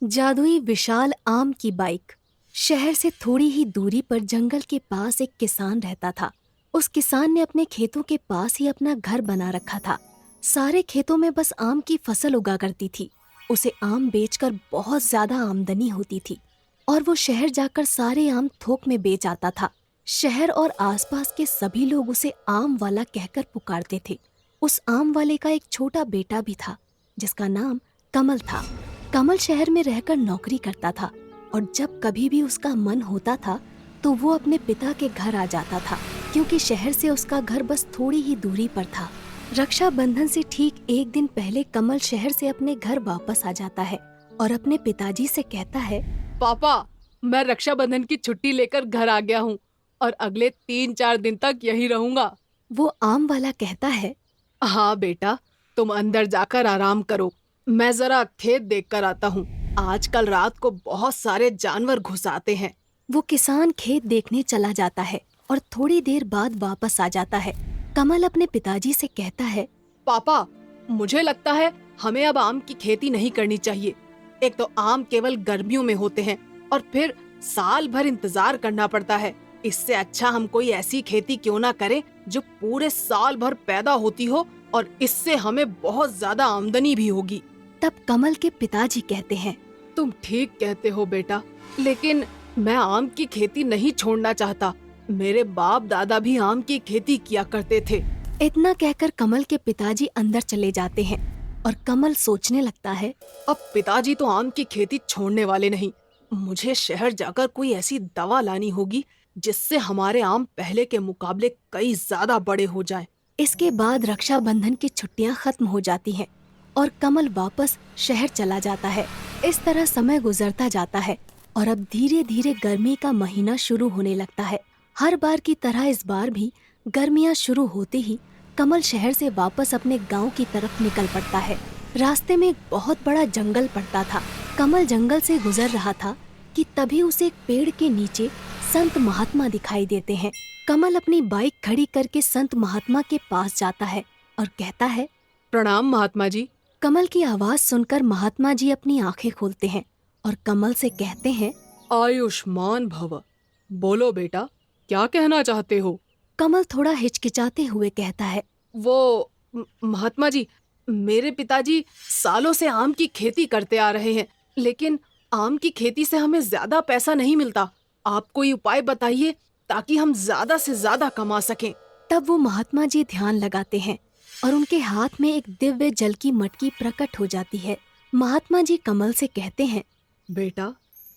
जादुई विशाल आम की बाइक। शहर से थोड़ी ही दूरी पर जंगल के पास एक किसान रहता था। उस किसान ने अपने खेतों के पास ही अपना घर बना रखा था। सारे खेतों में बस आम की फसल उगा करती थी। उसे आम बेचकर बहुत ज्यादा आमदनी होती थी और वो शहर जाकर सारे आम थोक में बेच आता था। शहर और आसपास के सभी लोग उसे आम वाला कहकर पुकारते थे। उस आम वाले का एक छोटा बेटा भी था जिसका नाम कमल था। कमल शहर में रहकर नौकरी करता था और जब कभी भी उसका मन होता था तो वो अपने पिता के घर आ जाता था, क्योंकि शहर से उसका घर बस थोड़ी ही दूरी पर था। रक्षाबंधन से ठीक एक दिन पहले कमल शहर से अपने घर वापस आ जाता है और अपने पिताजी से कहता है, पापा, मैं रक्षाबंधन की छुट्टी लेकर घर आ गया हूँ और अगले 3-4 दिन तक यहीं रहूंगा। वो आम वाला कहता है, हाँ बेटा, तुम अंदर जाकर आराम करो। मैं जरा खेत देख कर आता हूँ। आजकल रात को बहुत सारे जानवर घुस आते हैं। वो किसान खेत देखने चला जाता है और थोड़ी देर बाद वापस आ जाता है। कमल अपने पिताजी से कहता है, पापा, मुझे लगता है हमें अब आम की खेती नहीं करनी चाहिए। एक तो आम केवल गर्मियों में होते हैं और फिर साल भर इंतजार करना पड़ता है। इससे अच्छा हम कोई ऐसी खेती क्यों ना करें जो पूरे साल भर पैदा होती हो और इससे हमें बहुत ज्यादा आमदनी भी होगी। तब कमल के पिताजी कहते हैं, तुम ठीक कहते हो बेटा, लेकिन मैं आम की खेती नहीं छोड़ना चाहता। मेरे बाप दादा भी आम की खेती किया करते थे। इतना कहकर कमल के पिताजी अंदर चले जाते हैं और कमल सोचने लगता है, अब पिताजी तो आम की खेती छोड़ने वाले नहीं। मुझे शहर जाकर कोई ऐसी दवा लानी होगी जिससे हमारे आम पहले के मुकाबले कई ज्यादा बड़े हो जाएं। इसके बाद रक्षाबंधन की छुट्टियां खत्म हो जाती हैं और कमल वापस शहर चला जाता है। इस तरह समय गुजरता जाता है और अब धीरे धीरे गर्मी का महीना शुरू होने लगता है। हर बार की तरह इस बार भी गर्मियां शुरू होते ही कमल शहर से वापस अपने गांव की तरफ निकल पड़ता है। रास्ते में एक बहुत बड़ा जंगल पड़ता था। कमल जंगल से गुजर रहा था कि तभी उसे एक पेड़ के नीचे संत महात्मा दिखाई देते हैं। कमल अपनी बाइक खड़ी करके संत महात्मा के पास जाता है और कहता है, प्रणाम महात्मा जी। कमल की आवाज सुनकर महात्मा जी अपनी आंखें खोलते हैं और कमल से कहते हैं, आयुष्मान भव। बोलो बेटा, क्या कहना चाहते हो? कमल थोड़ा हिचकिचाते हुए कहता है, वो महात्मा जी, मेरे पिताजी सालों से आम की खेती करते आ रहे हैं, लेकिन आम की खेती से हमें ज्यादा पैसा नहीं मिलता। आप कोई उपाय बताइए ताकि हम ज्यादा से ज्यादा कमा सकें। तब वो महात्मा जी ध्यान लगाते हैं और उनके हाथ में एक दिव्य जल की मटकी प्रकट हो जाती है। महात्मा जी कमल से कहते हैं, बेटा,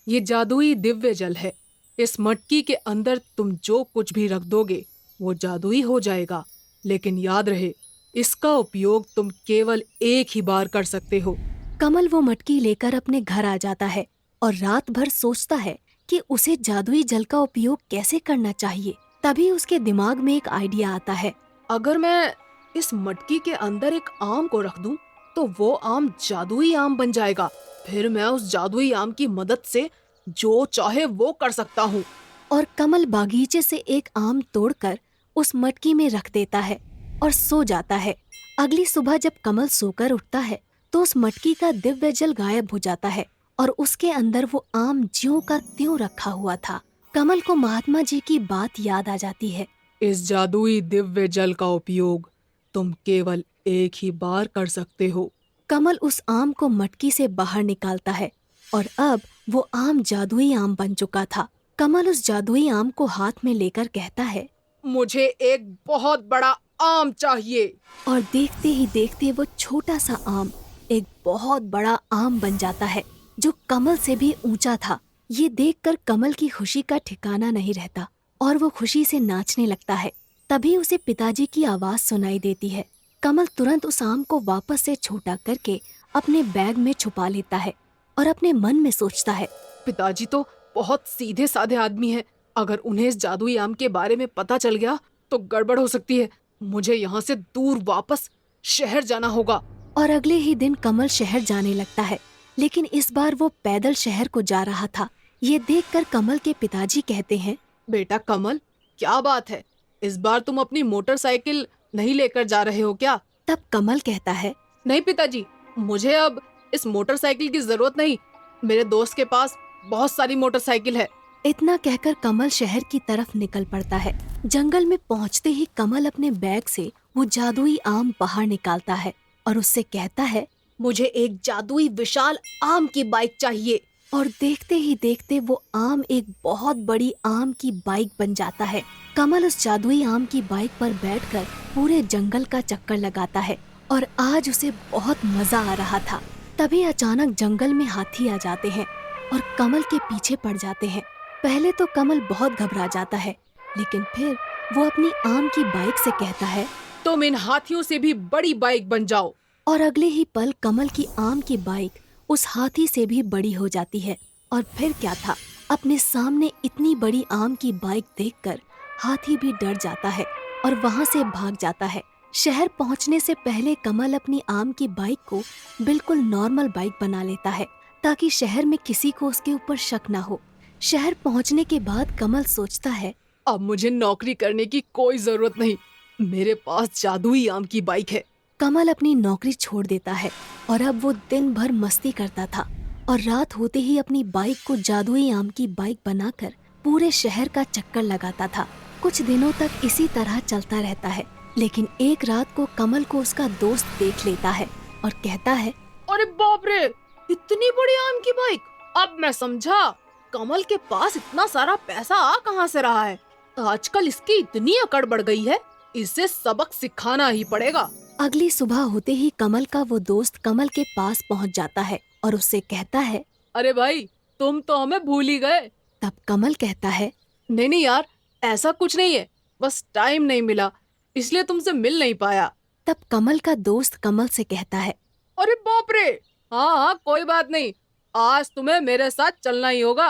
ये जादुई दिव्य जल है। इस मटकी के अंदर तुम जो कुछ भी रख दोगे वो जादुई हो जाएगा, लेकिन याद रहे, इसका उपयोग तुम केवल एक ही बार कर सकते हो। कमल वो मटकी लेकर अपने घर आ जाता है और रात भर सोचता है कि उसे जादुई जल का उपयोग कैसे करना चाहिए। तभी उसके दिमाग में एक आइडिया आता है। अगर मैं इस मटकी के अंदर एक आम को रख दूं, तो वो आम जादुई आम बन जाएगा। फिर मैं उस जादुई आम की मदद से जो चाहे वो कर सकता हूँ। और कमल बागीचे से एक आम तोड़कर उस मटकी में रख देता है और सो जाता है। अगली सुबह जब कमल सोकर उठता है तो उस मटकी का दिव्य जल गायब हो जाता है और उसके अंदर वो आम ज्यों का त्यों रखा हुआ था। कमल को महात्मा जी की बात याद आ जाती है। इस जादुई दिव्य जल का उपयोग तुम केवल एक ही बार कर सकते हो। कमल उस आम को मटकी से बाहर निकालता है और अब वो आम जादुई आम बन चुका था। कमल उस जादुई आम को हाथ में लेकर कहता है, मुझे एक बहुत बड़ा आम चाहिए। और देखते ही देखते वो छोटा सा आम एक बहुत बड़ा आम बन जाता है जो कमल से भी ऊंचा था। ये देखकर कमल की खुशी का ठिकाना नहीं रहता और वो खुशी से नाचने लगता है। तभी उसे पिताजी की आवाज सुनाई देती है। कमल तुरंत उस आम को वापस से छोटा करके अपने बैग में छुपा लेता है और अपने मन में सोचता है, पिताजी तो बहुत सीधे साधे आदमी हैं। अगर उन्हें इस जादुई आम के बारे में पता चल गया तो गड़बड़ हो सकती है। मुझे यहाँ से दूर वापस शहर जाना होगा। और अगले ही दिन कमल शहर जाने लगता है, लेकिन इस बार वो पैदल शहर को जा रहा था। ये देखकर कमल के पिताजी कहते हैं, बेटा कमल, क्या बात है? इस बार तुम अपनी मोटरसाइकिल नहीं लेकर जा रहे हो क्या? तब कमल कहता है, नहीं पिताजी, मुझे अब इस मोटरसाइकिल की जरूरत नहीं। मेरे दोस्त के पास बहुत सारी मोटरसाइकिल है। इतना कहकर कमल शहर की तरफ निकल पड़ता है। जंगल में पहुंचते ही कमल अपने बैग से वो जादुई आम बाहर निकालता है और उससे कहता है, मुझे एक जादुई विशाल आम की बाइक चाहिए। और देखते ही देखते वो आम एक बहुत बड़ी आम की बाइक बन जाता है। कमल उस जादुई आम की बाइक पर बैठकर पूरे जंगल का चक्कर लगाता है और आज उसे बहुत मजा आ रहा था। तभी अचानक जंगल में हाथी आ जाते हैं और कमल के पीछे पड़ जाते हैं। पहले तो कमल बहुत घबरा जाता है, लेकिन फिर वो अपनी आम की बाइक से कहता है, तुम इन हाथियों से भी बड़ी बाइक बन जाओ। और अगले ही पल कमल की आम की बाइक उस हाथी से भी बड़ी हो जाती है। और फिर क्या था, अपने सामने इतनी बड़ी आम की बाइक देखकर हाथी भी डर जाता है और वहाँ से भाग जाता है। शहर पहुँचने से पहले कमल अपनी आम की बाइक को बिल्कुल नॉर्मल बाइक बना लेता है ताकि शहर में किसी को उसके ऊपर शक ना हो। शहर पहुँचने के बाद कमल सोचता है, अब मुझे नौकरी करने की कोई जरूरत नहीं, मेरे पास जादुई आम की बाइक है। कमल अपनी नौकरी छोड़ देता है और अब वो दिन भर मस्ती करता था और रात होते ही अपनी बाइक को जादुई आम की बाइक बनाकर पूरे शहर का चक्कर लगाता था। कुछ दिनों तक इसी तरह चलता रहता है, लेकिन एक रात को कमल को उसका दोस्त देख लेता है और कहता है, अरे बाप रे, इतनी बड़ी आम की बाइक! अब मैं समझा, कमल के पास इतना सारा पैसा आ कहाँ से रहा है। आजकल इसकी इतनी अकड़ बढ़ गई है, इसे सबक सिखाना ही पड़ेगा। अगली सुबह होते ही कमल का वो दोस्त कमल के पास पहुंच जाता है और उससे कहता है, अरे भाई, तुम तो हमें भूल ही गए। तब कमल कहता है, नहीं नहीं यार, ऐसा कुछ नहीं है, बस टाइम नहीं मिला इसलिए तुमसे मिल नहीं पाया। तब कमल का दोस्त कमल से कहता है, अरे बाप रे, हाँ हाँ कोई बात नहीं, आज तुम्हें मेरे साथ चलना ही होगा।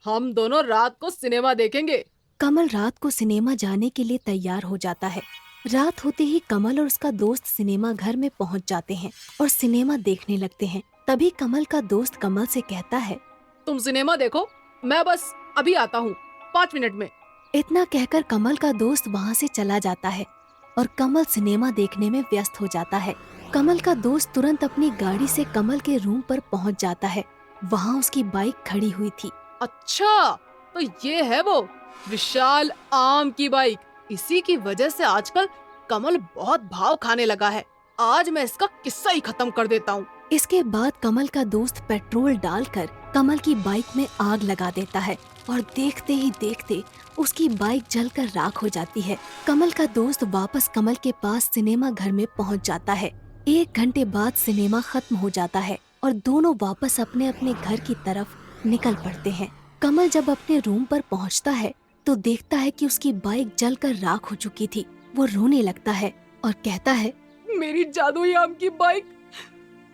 हम दोनों रात को सिनेमा देखेंगे। कमल रात को सिनेमा जाने के लिए तैयार हो जाता है। रात होते ही कमल और उसका दोस्त सिनेमा घर में पहुंच जाते हैं और सिनेमा देखने लगते हैं। तभी कमल का दोस्त कमल से कहता है, तुम सिनेमा देखो, मैं बस अभी आता हूँ 5 मिनट में। इतना कहकर कमल का दोस्त वहाँ से चला जाता है और कमल सिनेमा देखने में व्यस्त हो जाता है। कमल का दोस्त तुरंत अपनी गाड़ी से कमल के रूम पर पहुँच जाता है। वहाँ उसकी बाइक खड़ी हुई थी। अच्छा, तो ये है वो विशाल आम की बाइक। इसी की वजह से आजकल कमल बहुत भाव खाने लगा है। आज मैं इसका किस्सा ही खत्म कर देता हूँ। इसके बाद कमल का दोस्त पेट्रोल डालकर कमल की बाइक में आग लगा देता है और देखते ही देखते उसकी बाइक जलकर राख हो जाती है। कमल का दोस्त वापस कमल के पास सिनेमा घर में पहुंच जाता है। 1 घंटे बाद सिनेमा खत्म हो जाता है और दोनों वापस अपने अपने घर की तरफ निकल पड़ते हैं। कमल जब अपने रूम पर पहुंचता है तो देखता है कि उसकी बाइक जलकर राख हो चुकी थी। वो रोने लगता है और कहता है, मेरी जादुई आम की बाइक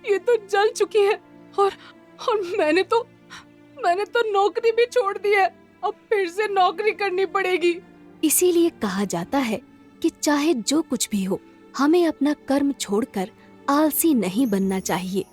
ये तो जल चुकी है और मैंने तो नौकरी भी छोड़ दी है। अब फिर से नौकरी करनी पड़ेगी। इसीलिए कहा जाता है कि चाहे जो कुछ भी हो, हमें अपना कर्म छोड़कर आलसी नहीं बनना चाहिए।